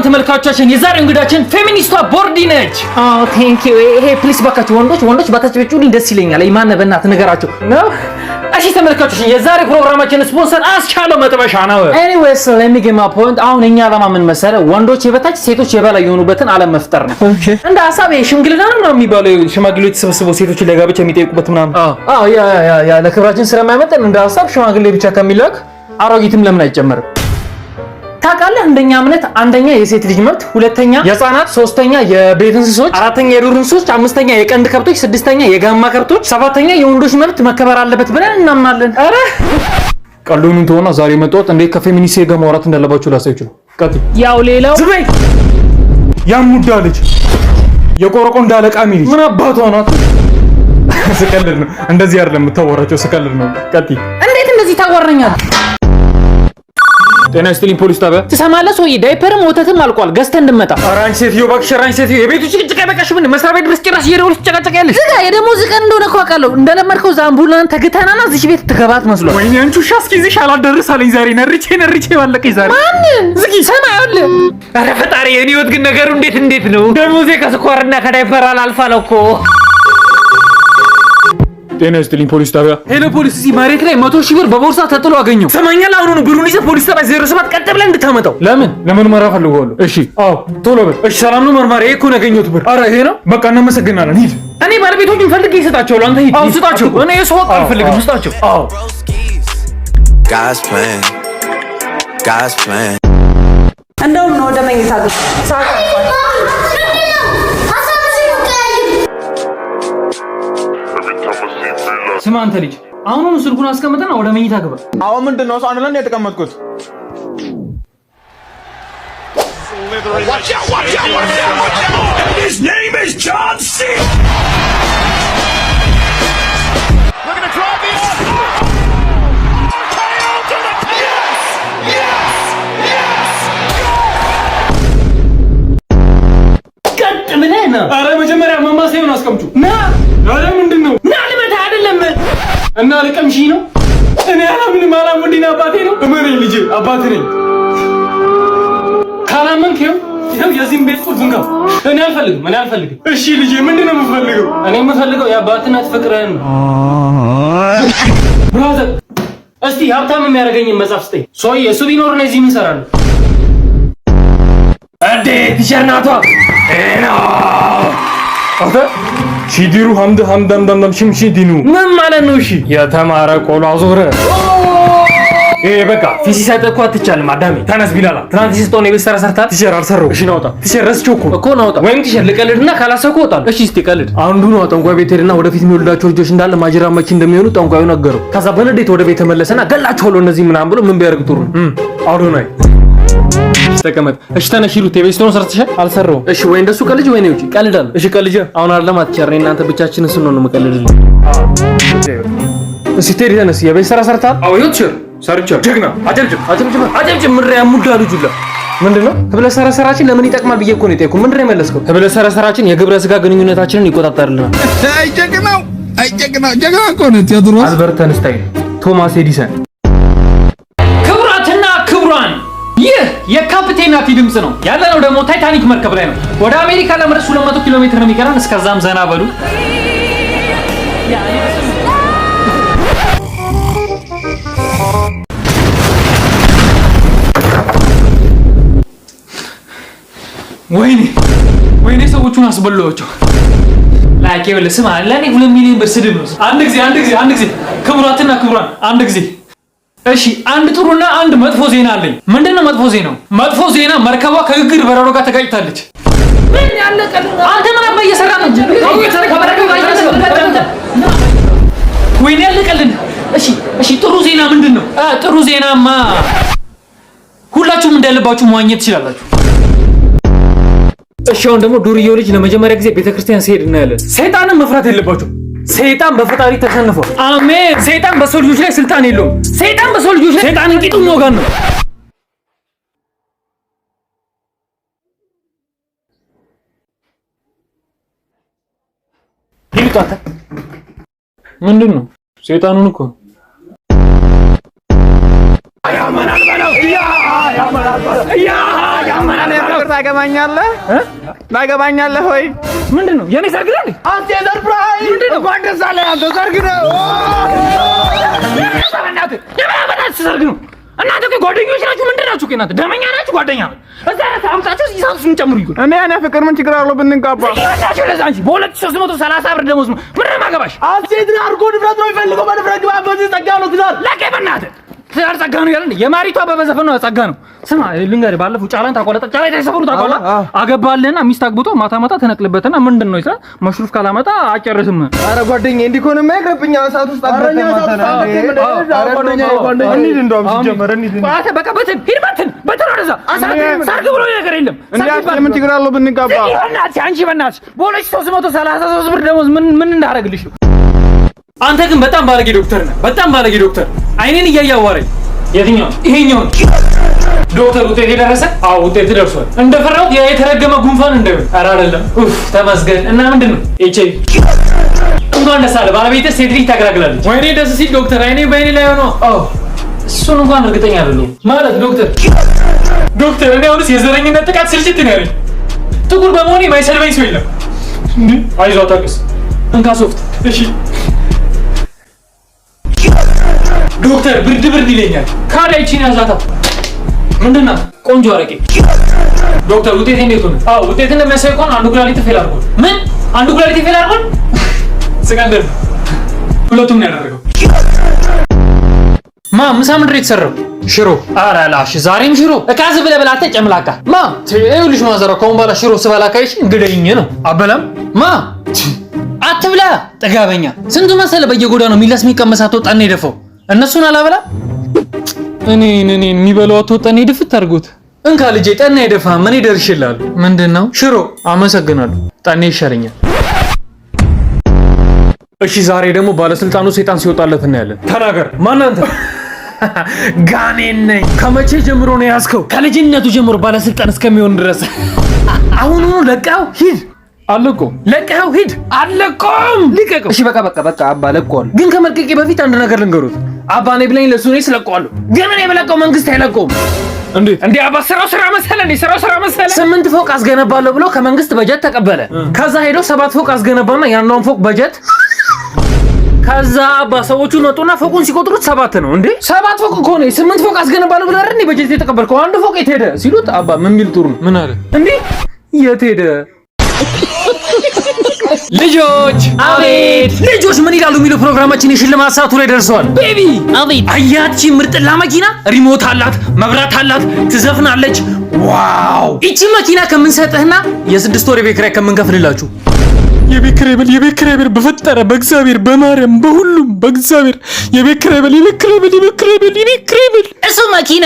ክቡራን ተመልካቾቻችን የዛሬው እንግዳችን ፌሚኒስቷ ቦርዲ ነች። ቴንክ ዩ። ይሄ ፕሊስ ባካችሁ ወንዶች ባታጨበጭቡልኝ ደስ ይለኛል። ማን በእናትህ ንገራቸው ነው። እሺ ተመልካቾች የዛሬ ፕሮግራማችን ስፖንሰር አስቻለው መጥበሻ ነው። ኤኒዌይስ ሌት ሚ ጌት ማይ ፖይንት። አሁን እኛ ዓላማ ምን መሰለህ? ወንዶች የበታች ሴቶች የበላይ የሆኑበትን ዓለም መፍጠር ነው። እንደ ሐሳብ ሽምግልና ነው የሚባለው። ሽማግሌዎች ተሰብስበው ሴቶችን ለጋብቻ የሚጠይቁበት ምናምን። ያ ለክብራችን ስለማይመጣን እንደ ሐሳብ ሽማግሌ ብቻ ከሚላክ አሮጊትም ለምን አይጨመርም? ታውቃለህ እንደኛ እምነት አንደኛ የሴት ልጅ መብት፣ ሁለተኛ የህፃናት፣ ሶስተኛ የቤት እንስሶች፣ አራተኛ የዱር እንስሶች፣ አምስተኛ የቀንድ ከብቶች፣ ስድስተኛ የጋማ ከብቶች፣ ሰባተኛ የወንዶች መብት መከበር አለበት ብለን እናምናለን። አረ ቀሉን እንተውና ዛሬ መጣሁት እንዴት ከፌሚኒስት ጋር ማውራት እንዳለባችሁ ላሳያችሁ ነው። ቀጥይ። ያው ሌላው ዝበይ ያሙዳ ልጅ የቆረቆ እንዳለቃ ሚል ምን አባቷ ናት? ስቀልድ ነው። እንደዚህ አይደለም የምታወራቸው፣ ስቀልድ ነው። ቀጥይ። እንዴት እንደዚህ ታወራኛለህ? ጤና ይስጥልኝ ፖሊስ ጣቢያ። ትሰማለህ ሰውዬ? ዳይፐርም ወተትም አልቋል ገዝተህ እንድመጣ። ኧረ አንቺ ሴትዮ እባክሽ፣ ኧረ አንቺ ሴትዮ የቤቱ ጭቅጭቅ አይበቃሽም? መስሪያ ቤት ድረስ ጭራሽ እየደወልሽ ትጨቃጨቂያለሽ። ዝጋ። የደሞዝ ቀን እንደሆነ እኮ አውቃለሁ። እንደለመድከው ዛምቡላን ተግተናና እዚህ ቤት ትገባት መስሏል። ወይኔ አንቺ ውሻ፣ እስኪ እዚህ አላደረሳለኝ ዛሬ። ነርቼ ባለቀኝ ዛሬ። ማንን ዝጊ። ሰማ ይኸውልህ። ኧረ ፈጣሪ የኔ ህይወት ግን ነገሩ እንዴት ነው? ደሞዜ ከስኳርና ከዳይፐር አላልፋለው እኮ። ጤና ይስጥልኝ ፖሊስ ጣቢያ። ሄሎ ፖሊስ፣ እዚህ መሬት ላይ 100,000 ብር በቦርሳ ተጥሎ አገኘው። ሰማኛል። አሁን ነው ብሩን ይዘህ ፖሊስ ጣቢያ 07 ቀጥ ብለህ እንድታመጣው። ለምርመራ ፈልገዋለሁ። እሺ፣ አዎ ቶሎ በል። እሺ፣ ሰላም ነው መርማሪ? እኮ ነው ያገኘሁት ብር። ኧረ ይሄ ነው በቃ፣ እናመሰግናለን። ሂድ። እኔ ባለቤቶቹን ፈልጌ እሰጣቸዋለሁ። አንተ ሂድ። አዎ ስጣቸው። እኔ የሰው ወጥ አልፈልግም። ስጣቸው። አዎ God's plan እንደውም ነው ወደ መኝታ ግባ። ስማ አንተ ልጅ፣ አሁኑን ስልኩን አስቀምጠና ወደ መኝታ ግባ። አዎ ምንድነው? ሰው አንድ ላይ የተቀመጥኩት። His name is John C. Look at the drop in. ቀጥ ብለህ ነው። ኧረ መጀመሪያ ማማሰዩን አስቀምጡ። ና ኧረ ምንድነው? ና ልመታ አይደለም እና ልቀምሺ ነው። እኔ አላምንም። ወንድና አባቴ ነው። እመነኝ ልጄ፣ አባቴ ነኝ። ካላመንክ ይኸው የዚህን ቤት ቁልፍ እንካ። እኔ አልፈልግም። እሺ ልጄ፣ ምንድነው የምፈልገው? እኔ የምፈልገው የአባትነት ፍቅርህን ነው። ብራዘር፣ እስቲ ሀብታም የሚያደርገኝን መጽሐፍ ስጠኝ። ሰውዬ እሱ ቢኖር ነው እዚህ ምን እሰራለሁ? አዴ ቲሸርናቷ ኤና አታ ሺዲሩ ሐምዳም ሽምሺዲኑ ምን ማለት ነው? እሺ የተማረ ቆሎ አዞረ። ይሄ በቃ ፊሲ ሳይጠቁ አትቻልም። አዳሜ ተነስ ቢላላ። ትናንት ሲስቶን የቤት ስራ ሰርታ ቲሸር አልሰራው። እሺ ናውጣ። ቲሸር ረስቼው እኮ ናውጣ። ወይም ቲሸር ልቀልድና ካላሰብኩ እወጣለሁ። እሺ እስቲ ቀልድ። አንዱ ነው ጠንቋይ ቤት ሄድና ወደፊት የሚወልዳቸው ልጆች እንዳለ ማጅራ መቺ እንደሚሆኑ ጠንቋዩ ነገረው። ከዛ በንዴት ወደ ቤት ተመለሰና ገላቸዋለሁ እነዚህ ምናምን ብሎ ምን ቢያደርግ ጥሩ ነው? አውዶናይ ተቀመጥ። እሺ ተነሽ ሂሩት፣ የቤት ስራውን ሰርተሻል? አልሰራሁም። እሺ ወይ እንደሱ ቀልጅ ወይ ነው? ቀልዳለሁ። እሺ ቀልጅ። አሁን አይደለም አትቸርኝ። እናንተ ብቻችንን ስንሆን ነው መቀለድልኝ። እሺ ቴሪ ተነስ። የቤት ስራ ሰርታል? አዎ ይሁት ሰርቻለሁ። ጀግና። አጨብጭብ። ምድር ያሙዳ ልጁላ ምንድነው? ህብለ ሰረሰራችን ለምን ይጠቅማል ብዬ እኮ ነው የጠየኩህ። ምንድነው የመለስከው? ህብለ ሰረሰራችን የግብረ ስጋ ግንኙነታችንን ይቆጣጠርልናል። ጀግና እኮ ነው ቴዎድሮስ አልበርት አንስታይን፣ ቶማስ ኤዲሰን። ክቡራትና ክቡራን፣ ይህ የካፕቴን ናቲ ድምጽ ነው። ያለነው ደግሞ ታይታኒክ መርከብ ላይ ነው። ወደ አሜሪካ ለመድረስ 200 ኪሎ ሜትር ነው የሚቀረን። እስከዛም ዘና በሉ። ወይኔ ሰዎቹን አስበላኋቸው። ላይክ ይኸውልህ፣ ስማ ለኔ 2 ሚሊዮን ብር ስድብ ነው። አንድ ጊዜ ክቡራትና ክቡራን፣ አንድ ጊዜ እሺ። አንድ ጥሩና አንድ መጥፎ ዜና አለኝ። ምንድነው መጥፎ ዜናው? መጥፎ ዜና መርከቧ ከግግር በረዶ ጋር ተጋጭታለች። ምን ያለቀል? አንተ ምን አባ እየሰራ ነው? ወይኔ ያለቀልን። እሺ ጥሩ ዜና ምንድነው? ጥሩ ዜናማ ሁላችሁም እንዳለባችሁ መዋኘት ትችላላችሁ። እሺ አሁን ደግሞ ዱርዬው ልጅ ለመጀመሪያ ጊዜ ቤተክርስቲያን ሲሄድ እናያለን። ሰይጣንን መፍራት የለባችሁ። ሰይጣን በፈጣሪ ተሸንፏል። አሜን። ሰይጣን በሰው ልጆች ላይ ስልጣን የለውም። ሰይጣን በሰው ልጆች ላይ ሰይጣንን ቂጡን ወጋን ነው። ይልቃታ ምንድነው? ሰይጣኑን እኮ ያመናል በለው። ያመናል የኔ ፍቅር ታገባኛለህ ወይ? ምንድነው የኔ ሰርግ ነው? አንተ ሰርፕራይዝ እንኳን ደስ አለህ። አንተ ሰርግ ነው። የማበናት ሰርግ ነው። እናንተ ጓደኞች ናችሁ። ምንድን ናችሁ? እናንተ ደመኛ ናችሁ። ጓደኛ እዛ አምጣችሁ ይሳሱን ጨምሩ ይሁን። እኔ ያኔ ፍቅር ምን ችግር አለው ብንጋባ? ይወጣችሁ ለዛ እንጂ በ2330 ብር ደሞዝ ምን ማገባሽ? አንተ አርጎ ንብረት ነው የሚፈልገው። በንብረት ግባ። በዚህ ጸጋ ነው ትዳር። ለቀ በእናትህ ትዳር ጸጋ ነው ያለን። የማሪቷ በበዘፈን ነው ጸጋ ነው። ስማ ልንገርህ፣ ባለፈው ጫላን ታቆለጣ ጫላ የተሰፈሩ ታቆላ አገባልህና ሚስት አግብቶ ማታ ማታ ተነቅልበትና ምንድነው ይስራ መሽሩፍ ካላመጣ አጨርስም። አረ ጓደኛዬ እንዲህ ኮነ ማይግረብኛ ሰዓት ውስጥ አገባኝ ማታ አረ ጓደኛዬ እንሂድ እንደውም ሲጀመር እንሂድ። በቃ በትን ወደዛ ሰርግ ብሎ ነገር የለም። እንዴት ምን ችግር አለው ብንጋባ? አንቺ በእናትሽ በ2330 ብር ደሞዝ ምን እንዳደረግልሽ ነው? አንተ ግን በጣም ባለጌ ዶክተር ነህ። በጣም ባለጌ ዶክተር። አይኔን እያያዋረኝ። የትኛው? ይሄኛው ዶክተር ውጤት የደረሰ? አዎ ውጤት ደርሷል። እንደፈራሁት ያ የተረገመ ጉንፋን እንደው ኧረ አይደለም። ኡፍ ተመስገን። እና ምንድነው? ኤችአይቪ። እንኳን ደስ አለ። ባለቤትህ ሴት ልጅ ታገላግላለች። ወይኔ ደስ ሲል ዶክተር። አይኔ በእኔ ላይ ሆኖ እሱን እንኳን እርግጠኛ አይደለሁም ማለት ዶክተር እኔ አሁንስ የዘረኝነት ጥቃት ስልችት ነው ያለኝ። ጥቁር በመሆኔ የማይሰልበኝ ሰው የለም። አይዞህ ታገስ። እንካ ሶፍት። እሺ ዶክተር ብርድ ይለኛል። ካለ እቺን ያዛታ ምንድን ናት? ቆንጆ አረቄ። ዶክተር ውጤት እንዴት ሆነ? አዎ ውጤት እንደሚያሳይ ከሆነ አንዱ ኩላሊት ፌል አድርጓል። ምን? አንዱ ኩላሊት ፌል አድርጓል? ስጋንደር ሁለቱም ነው ያደረገው። ምሳ ምንድን ነው የተሰራው? ሽሮ። ኧረ ላሽ ዛሬም ሽሮ። እካዝ ብለህ ብላ ተጨምላቃ ይኸውልሽ ማዘሯ ከአሁን በኋላ ሽሮ ስበላ ካይሽ እንግደኝ ነው። አበላም አትብላ ጥጋበኛ። ስንቱ መሰለ በየጎዳናው የሚላስ የሚቀመሳት ወጣ ነው የደፈው። እነሱን አላበላ እኔን የሚበላው አትወጣኔ ድፍት አድርጎት። እንካ ልጄ ጠና የደፋ ምን ይደርሽላል? ምንድነው? ሽሮ። አመሰግናለሁ። ጠኔ ይሻለኛል። እሺ ዛሬ ደግሞ ባለስልጣኑ ሰይጣን ሲወጣለት እናያለን። ተናገር። ማን አንተ? ጋኔን ነኝ። ከመቼ ጀምሮ ነው ያዝከው? ከልጅነቱ ጀምሮ ባለስልጣን እስከሚሆን ድረስ። አሁኑኑ ለቃው ሂድ። አለቆ ለቀው ሂድ። አለቆም ልቀቀው። እሺ በቃ አባ ለቀዋል። ግን ከመልቀቄ በፊት አንድ ነገር ልንገሩት። አባ ነኝ ብለኝ ለሱ ነው ስለቀዋለሁ። ግን እኔ በለቀው መንግስት አይለቀውም። እንዴ አባ ስራ መሰለ። 8 ፎቅ አስገነባለሁ ብሎ ከመንግስት በጀት ተቀበለ። ከዛ ሄዶ 7 ፎቅ አስገነባና ያንውን ፎቅ በጀት ከዛ አባ ሰዎቹ መጡና ፎቁን ሲቆጥሩት 7 ነው። እንዴ 7 ፎቅ እኮ ነው። 8 ፎቅ አስገነባለሁ ብለህ አይደል በጀት የተቀበልከው? አንድ ፎቅ የት ሄደ ሲሉት አባ ምን ሚል ጥሩ ነው። ምን አለ እንዴ የት ሄደ? ልጆች አቤት ልጆች ምን ይላሉ የሚለው ፕሮግራማችን የሽልማት ሰዓቱ ላይ ደርሰዋል። ቤቢ አቤት አያቺ ምርጥላ መኪና ሪሞት አላት፣ መብራት አላት፣ ትዘፍናለች። ዋው እቺ መኪና ከምንሰጥህና የ6 ወር የቤት ኪራይ ከምንከፍልላችሁ የቤት ኪራይ ብል በፈጠረ በእግዚአብሔር በማርያም በሁሉም በእግዚአብሔር የቤት ኪራይ ብል እሱ መኪና